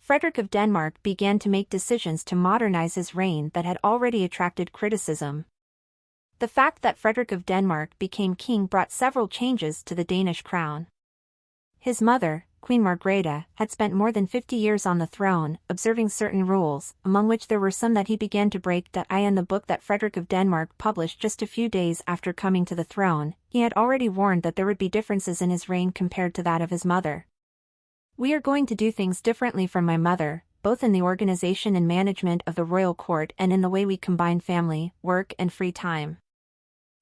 Frederick of Denmark began to make decisions to modernize his reign that had already attracted criticism. The fact that Frederick of Denmark became king brought several changes to the Danish crown. His mother, Queen Margrethe, had spent more than 50 years on the throne, observing certain rules, among which there were some that he began to break. In the book that Frederick of Denmark published just a few days after coming to the throne, he had already warned that there would be differences in his reign compared to that of his mother. "We are going to do things differently from my mother, both in the organization and management of the royal court and in the way we combine family, work and free time.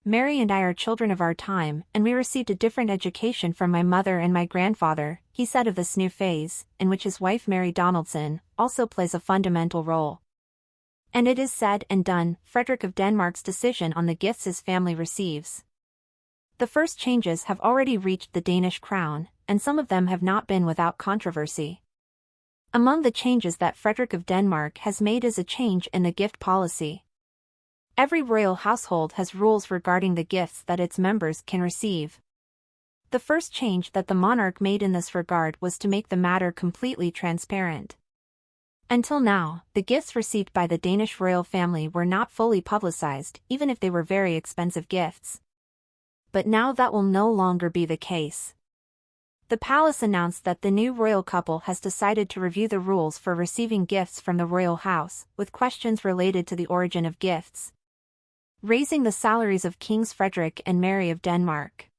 Mary and I are children of our time, and we received a different education from my mother and my grandfather," he said of this new phase, in which his wife Mary Donaldson also plays a fundamental role. And it is said and done, Frederick of Denmark's decision on the gifts his family receives. The first changes have already reached the Danish crown, and some of them have not been without controversy. Among the changes that Frederick of Denmark has made is a change in the gift policy. Every royal household has rules regarding the gifts that its members can receive. The first change that the monarch made in this regard was to make the matter completely transparent. Until now, the gifts received by the Danish royal family were not fully publicized, even if they were very expensive gifts. But now that will no longer be the case. The palace announced that the new royal couple has decided to review the rules for receiving gifts from the royal house, with questions related to the origin of gifts. Raising the salaries of Kings Frederick and Mary of Denmark.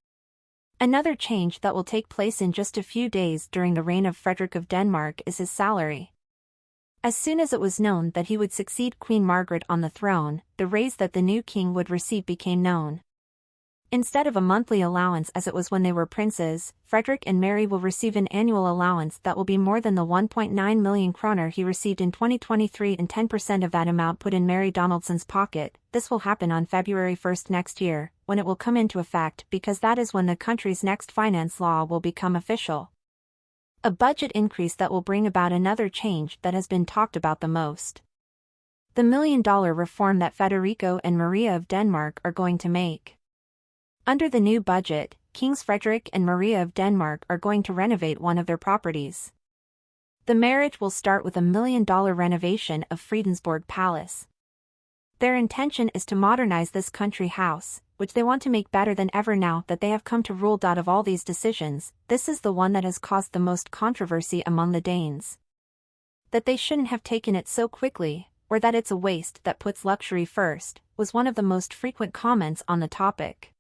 Another change that will take place in just a few days during the reign of Frederick of Denmark is his salary. As soon as it was known that he would succeed Queen Margaret on the throne, the raise that the new king would receive became known. Instead of a monthly allowance as it was when they were princes, Frederick and Mary will receive an annual allowance that will be more than the 1.9 million kroner he received in 2023 and 10% of that amount put in Mary Donaldson's pocket. This will happen on February 1st next year, when it will come into effect because that is when the country's next finance law will become official. A budget increase that will bring about another change that has been talked about the most. The $1 million reform that Federico and Maria of Denmark are going to make. Under the new budget, Kings Frederick and Maria of Denmark are going to renovate one of their properties. The marriage will start with a $1 million renovation of Fredensborg Palace. Their intention is to modernize this country house, which they want to make better than ever now that they have come to rule. Of all these decisions, this is the one that has caused the most controversy among the Danes. That they shouldn't have taken it so quickly, or that it's a waste that puts luxury first, was one of the most frequent comments on the topic.